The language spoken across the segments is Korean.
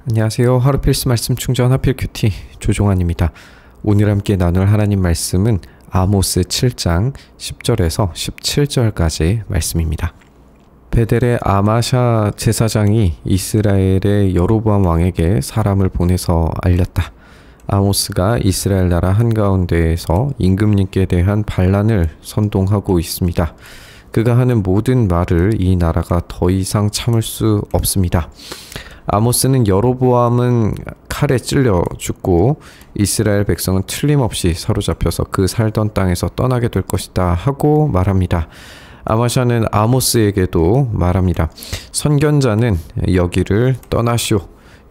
안녕하세요. 하루 필수 말씀 충전 하필 큐티 조종환입니다. 오늘 함께 나눌 하나님 말씀은 아모스 7장 10절에서 17절까지 말씀입니다. 베델의 아마샤 제사장이 이스라엘의 여로보암 왕에게 사람을 보내서 알렸다. 아모스가 이스라엘 나라 한가운데에서 임금님께 대한 반란을 선동하고 있습니다. 그가 하는 모든 말을 이 나라가 더 이상 참을 수 없습니다. 아모스는 여로보암은 칼에 찔려 죽고 이스라엘 백성은 틀림없이 사로잡혀서 그 살던 땅에서 떠나게 될 것이다 하고 말합니다. 아마샤는 아모스에게도 말합니다. 선견자는 여기를 떠나시오.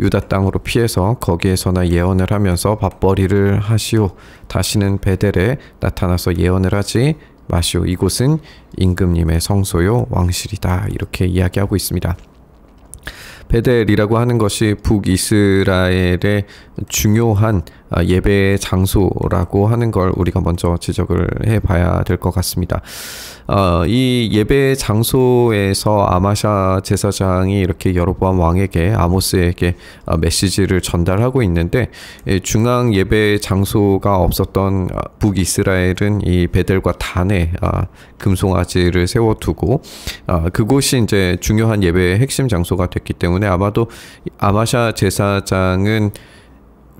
유다 땅으로 피해서 거기에서나 예언을 하면서 밥벌이를 하시오. 다시는 베델에 나타나서 예언을 하지 마시오. 이곳은 임금님의 성소요 왕실이다. 이렇게 이야기하고 있습니다. 베델이라고 하는 것이 북이스라엘의 중요한 예배 장소라고 하는 걸 우리가 먼저 지적을 해봐야 될 것 같습니다. 이 예배 장소에서 아마샤 제사장이 이렇게 여로보암 왕에게 아모스에게 메시지를 전달하고 있는데, 중앙 예배 장소가 없었던 북이스라엘은 이 베델과 단에 금송아지를 세워두고 그곳이 이제 중요한 예배의 핵심 장소가 됐기 때문에 아마도 아마샤 제사장은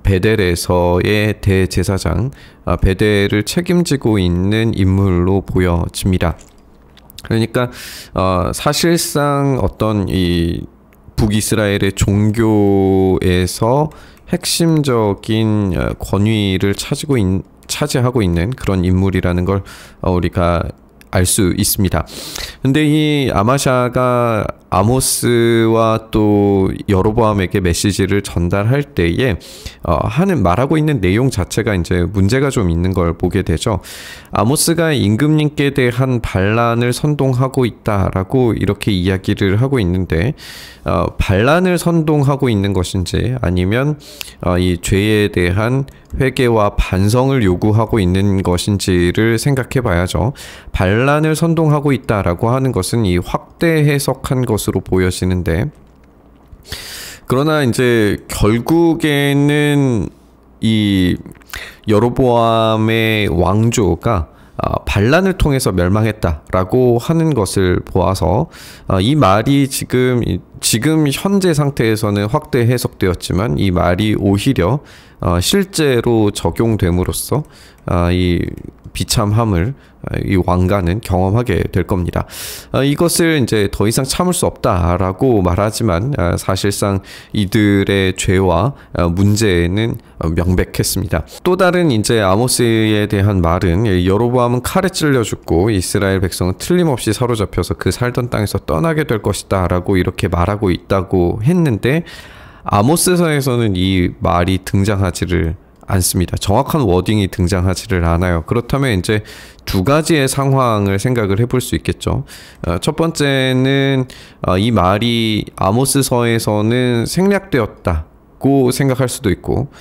베델에서의 대제사장, 베델을 책임지고 있는 인물로 보여집니다. 그러니까 사실상 어떤 이 북이스라엘의 종교에서 핵심적인 권위를 차지하고 있는 그런 인물이라는 걸 우리가 알 수 있습니다. 근데 이 아마샤가 아모스와 또 여로보암에게 메시지를 전달할 때에 말하고 있는 내용 자체가 이제 문제가 좀 있는 걸 보게 되죠. 아모스가 임금님께 대한 반란을 선동하고 있다라고 이렇게 이야기를 하고 있는데, 반란을 선동하고 있는 것인지 아니면 이 죄에 대한 회개와 반성을 요구하고 있는 것인지를 생각해 봐야죠. 반란을 선동하고 있다라고 하는 것은 이 확대 해석한 것으로 보여지는데, 그러나 이제 결국에는 이 여로보암의 왕조가 반란을 통해서 멸망했다라고 하는 것을 보아서 이 말이 지금 현재 상태에서는 확대 해석되었지만 이 말이 오히려 실제로 적용됨으로써 이 비참함을 이 왕가는 경험하게 될 겁니다. 이것을 이제 더 이상 참을 수 없다라고 말하지만 사실상 이들의 죄와 문제는 명백했습니다. 또 다른 이제 아모스에 대한 말은 여로보암은 칼에 찔려 죽고 이스라엘 백성은 틀림없이 사로잡혀서 그 살던 땅에서 떠나게 될 것이다라고 이렇게 말하고 있다고 했는데, 아모스서에서는 이 말이 등장하지를 않습니다. 정확한 워딩이 등장하지를 않아요. 그렇다면 이제 두 가지의 상황을 생각을 해볼 수 있겠죠. 첫 번째는 이 말이 아모스서에서는 생략되었다고 생각할 수도 있고,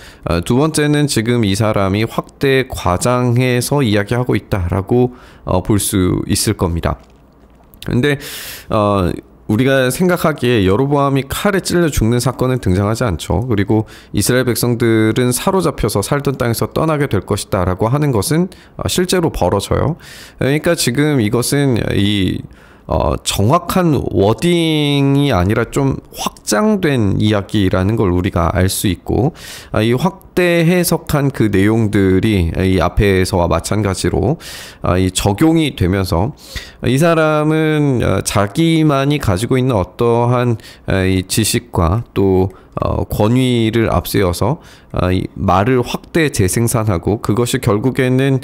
두 번째는 지금 이 사람이 확대 과장해서 이야기하고 있다라고 볼 수 있을 겁니다. 근데 우리가 생각하기에 여로보암이 칼에 찔려 죽는 사건은 등장하지 않죠. 그리고 이스라엘 백성들은 사로잡혀서 살던 땅에서 떠나게 될 것이다 라고 하는 것은 실제로 벌어져요. 그러니까 지금 이것은 정확한 워딩이 아니라 좀 확장된 이야기라는 걸 우리가 알 수 있고, 이 확대 해석한 그 내용들이 이 앞에서와 마찬가지로 이 적용이 되면서 이 사람은 자기만이 가지고 있는 어떠한 이 지식과 또 권위를 앞세워서 이 말을 확대 재생산하고, 그것이 결국에는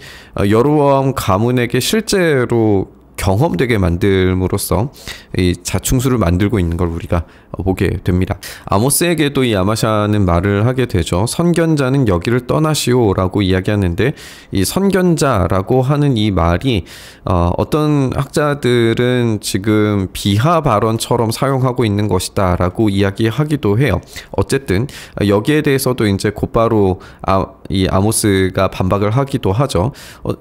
여로보암 가문에게 실제로 경험되게 만들므로써 이 자충수를 만들고 있는 걸 우리가 보게 됩니다. 아모스에게도 이 아마샤는 말을 하게 되죠. 선견자는 여기를 떠나시오 라고 이야기하는데, 이 선견자라고 하는 이 말이 어떤 학자들은 지금 비하 발언처럼 사용하고 있는 것이다 라고 이야기하기도 해요. 어쨌든 여기에 대해서도 이제 곧바로 이 아모스가 반박을 하기도 하죠.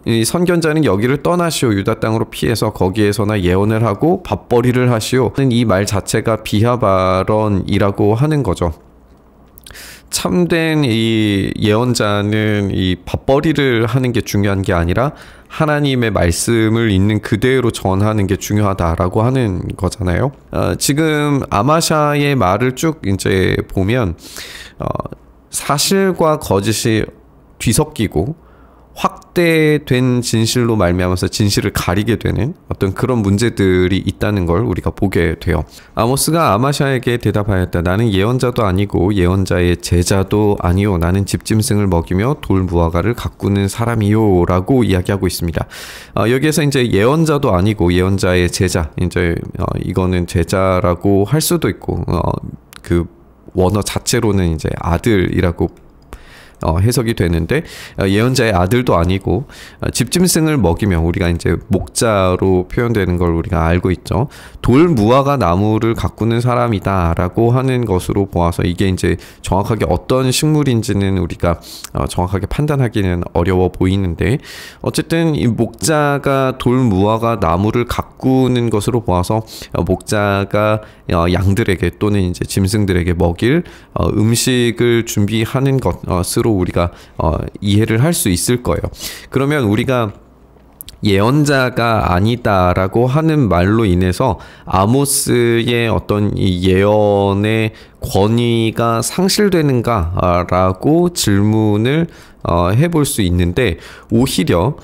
이 선견자는 여기를 떠나시오. 유다 땅으로 피해서 거기에서나 예언을 하고 밥벌이를 하시오. 이 말 자체가 비하 발언이라고 하는 거죠. 참된 이 예언자는 이 밥벌이를 하는 게 중요한 게 아니라 하나님의 말씀을 있는 그대로 전하는 게 중요하다라고 하는 거잖아요. 지금 아마샤의 말을 쭉 이제 보면 사실과 거짓이 뒤섞이고 확대된 진실로 말미암아서 진실을 가리게 되는 어떤 그런 문제들이 있다는 걸 우리가 보게 돼요. 아모스가 아마샤에게 대답하였다. 나는 예언자도 아니고 예언자의 제자도 아니요. 나는 집짐승을 먹이며 돌무화과를 가꾸는 사람이요. 라고 이야기하고 있습니다. 여기에서 이제 예언자도 아니고 예언자의 제자, 이제 이거는 제자라고 할 수도 있고 그 원어 자체로는 이제 아들이라고 해석이 되는데 예언자의 아들도 아니고 집짐승을 먹이며 우리가 이제 목자로 표현되는 걸 우리가 알고 있죠. 돌무화과 나무를 가꾸는 사람이다라고 하는 것으로 보아서 이게 이제 정확하게 어떤 식물인지는 우리가 정확하게 판단하기는 어려워 보이는데 어쨌든 이 목자가 돌무화과 나무를 가꾸는 것으로 보아서 목자가 양들에게 또는 이제 짐승들에게 먹일 음식을 준비하는 것으로 우리가 이해를 할 수 있을 거예요. 그러면 우리가 예언자가 아니다라고 하는 말로 인해서 아모스의 어떤 이 예언의 권위가 상실되는가라고 질문을 해볼 수 있는데 오히려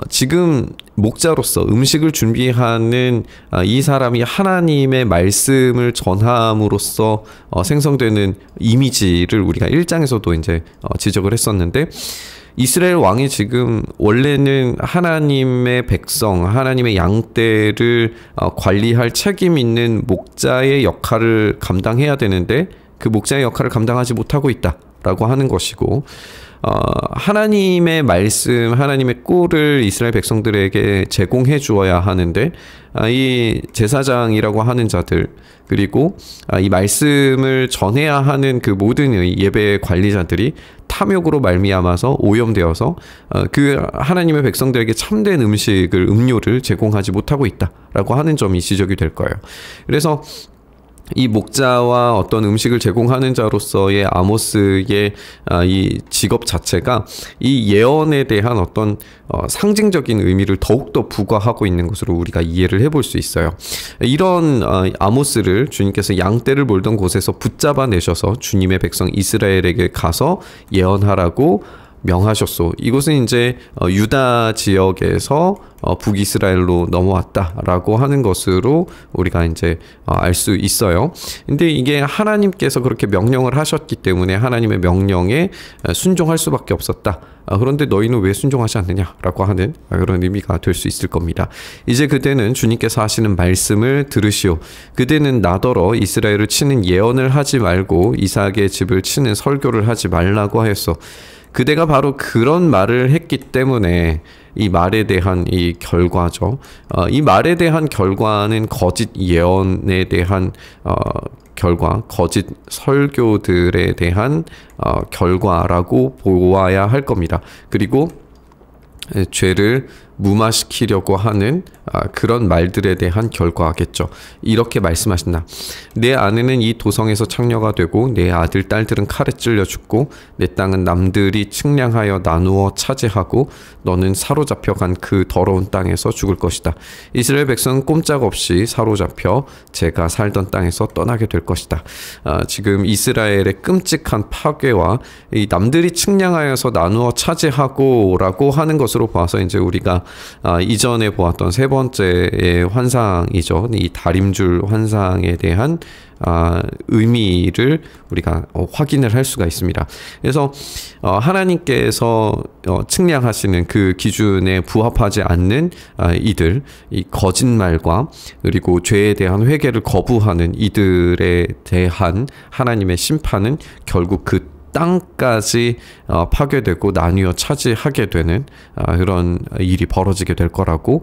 지금 목자로서 음식을 준비하는 이 사람이 하나님의 말씀을 전함으로써 생성되는 이미지를 우리가 1장에서도 이제 지적을 했었는데 이스라엘 왕이 지금 원래는 하나님의 백성, 하나님의 양떼를 관리할 책임 있는 목자의 역할을 감당해야 되는데 그 목자의 역할을 감당하지 못하고 있다라고 하는 것이고 하나님의 말씀, 하나님의 꼴을 이스라엘 백성들에게 제공해 주어야 하는데 이 제사장이라고 하는 자들 그리고 이 말씀을 전해야 하는 그 모든 예배 관리자들이 탐욕으로 말미암아서 오염되어서 그 하나님의 백성들에게 참된 음식을 음료를 제공하지 못하고 있다라고 하는 점이 지적이 될 거예요. 그래서 이 목자와 어떤 음식을 제공하는 자로서의 아모스의 이 직업 자체가 이 예언에 대한 어떤 상징적인 의미를 더욱더 부과하고 있는 것으로 우리가 이해를 해볼 수 있어요. 이런 아모스를 주님께서 양떼를 몰던 곳에서 붙잡아 내셔서 주님의 백성 이스라엘에게 가서 예언하라고 명하셨소. 이곳은 이제 유다 지역에서 북이스라엘로 넘어왔다라고 하는 것으로 우리가 이제 알 수 있어요. 근데 이게 하나님께서 그렇게 명령을 하셨기 때문에 하나님의 명령에 순종할 수밖에 없었다. 그런데 너희는 왜 순종하지 않느냐라고 하는 그런 의미가 될 수 있을 겁니다. 이제 그대는 주님께서 하시는 말씀을 들으시오. 그대는 나더러 이스라엘을 치는 예언을 하지 말고 이삭의 집을 치는 설교를 하지 말라고 하였소. 그대가 바로 그런 말을 했기 때문에 이 말에 대한 이 결과죠. 이 말에 대한 결과는 거짓 예언에 대한 결과, 거짓 설교들에 대한 결과라고 보아야 할 겁니다. 그리고 죄를 무마시키려고 하는 그런 말들에 대한 결과겠죠. 이렇게 말씀하신다. 내 아내는 이 도성에서 창녀가 되고 내 아들 딸들은 칼에 찔려 죽고 내 땅은 남들이 측량하여 나누어 차지하고 너는 사로잡혀 간 그 더러운 땅에서 죽을 것이다. 이스라엘 백성은 꼼짝없이 사로잡혀 제가 살던 땅에서 떠나게 될 것이다. 지금 이스라엘의 끔찍한 파괴와 이 남들이 측량하여서 나누어 차지하고 라고 하는 것으로 봐서 이제 우리가 이전에 보았던 세 번째의 환상이죠. 이 다림줄 환상에 대한 의미를 우리가 확인을 할 수가 있습니다. 그래서 하나님께서 측량하시는 그 기준에 부합하지 않는 이들, 이 거짓말과 그리고 죄에 대한 회개를 거부하는 이들에 대한 하나님의 심판은 결국 그 땅까지 파괴되고 나뉘어 차지하게 되는 그런 일이 벌어지게 될 거라고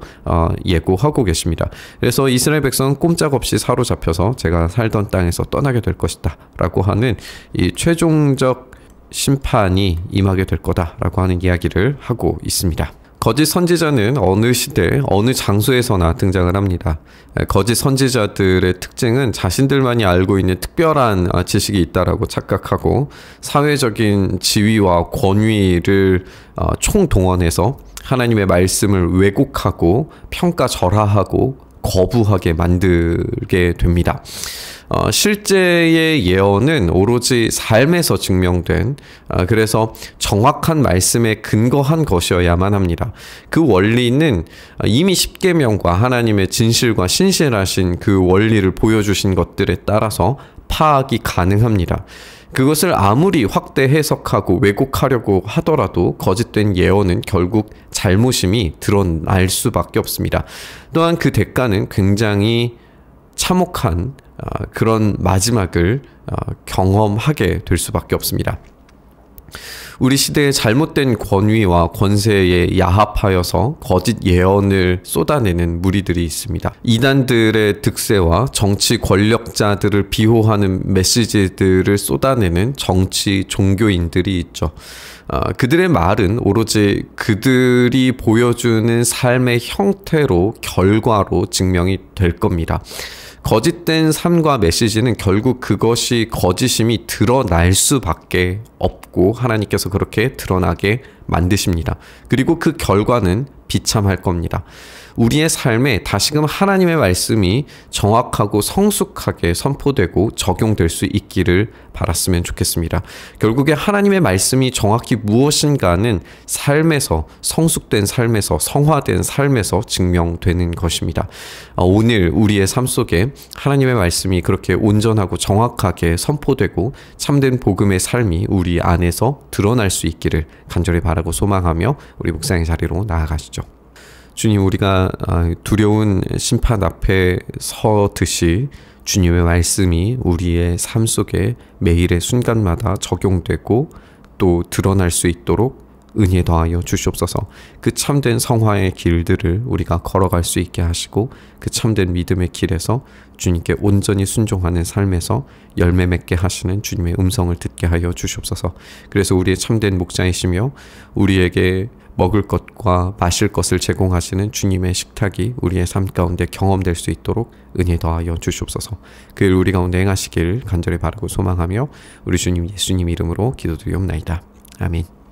예고하고 계십니다. 그래서 이스라엘 백성은 꼼짝없이 사로잡혀서 제가 살던 땅에서 떠나게 될 것이다 라고 하는 이 최종적 심판이 임하게 될 거다라고 하는 이야기를 하고 있습니다. 거짓 선지자는 어느 시대, 어느 장소에서나 등장을 합니다. 거짓 선지자들의 특징은 자신들만이 알고 있는 특별한 지식이 있다라고 착각하고 사회적인 지위와 권위를 총동원해서 하나님의 말씀을 왜곡하고 평가절하하고 거부하게 만들게 됩니다. 실제의 예언은 오로지 삶에서 증명된, 그래서 정확한 말씀에 근거한 것이어야만 합니다. 그 원리는 이미 십계명과 하나님의 진실과 신실하신 그 원리를 보여주신 것들에 따라서 파악이 가능합니다. 그것을 아무리 확대 해석하고 왜곡하려고 하더라도 거짓된 예언은 결국 잘못임이 드러날 수밖에 없습니다. 또한 그 대가는 굉장히 참혹한 그런 마지막을 경험하게 될 수밖에 없습니다. 우리 시대의 잘못된 권위와 권세에 야합하여서 거짓 예언을 쏟아내는 무리들이 있습니다. 이단들의 득세와 정치 권력자들을 비호하는 메시지들을 쏟아내는 정치 종교인들이 있죠. 그들의 말은 오로지 그들이 보여주는 삶의 형태로, 결과로 증명이 될 겁니다. 거짓된 삶과 메시지는 결국 그것이 거짓임이 드러날 수밖에 없고 하나님께서 그렇게 드러나게 만드십니다. 그리고 그 결과는 비참할 겁니다. 우리의 삶에 다시금 하나님의 말씀이 정확하고 성숙하게 선포되고 적용될 수 있기를 바랐으면 좋겠습니다. 결국에 하나님의 말씀이 정확히 무엇인가는 삶에서, 성숙된 삶에서, 성화된 삶에서 증명되는 것입니다. 오늘 우리의 삶 속에 하나님의 말씀이 그렇게 온전하고 정확하게 선포되고 참된 복음의 삶이 우리 안에서 드러날 수 있기를 간절히 바라고 소망하며 우리 묵상의 자리로 나아가시죠. 주님, 우리가 두려운 심판 앞에 서듯이 주님의 말씀이 우리의 삶 속에 매일의 순간마다 적용되고 또 드러날 수 있도록 은혜 더하여 주시옵소서. 그 참된 성화의 길들을 우리가 걸어갈 수 있게 하시고 그 참된 믿음의 길에서 주님께 온전히 순종하는 삶에서 열매 맺게 하시는 주님의 음성을 듣게 하여 주시옵소서. 그래서 우리의 참된 목자이시며 우리에게 먹을 것과 마실 것을 제공하시는 주님의 식탁이 우리의 삶 가운데 경험될 수 있도록 은혜 더하여 주시옵소서. 그 일 우리 가운데 행하시기를 간절히 바라고 소망하며 우리 주님 예수님 이름으로 기도드리옵나이다. 아멘.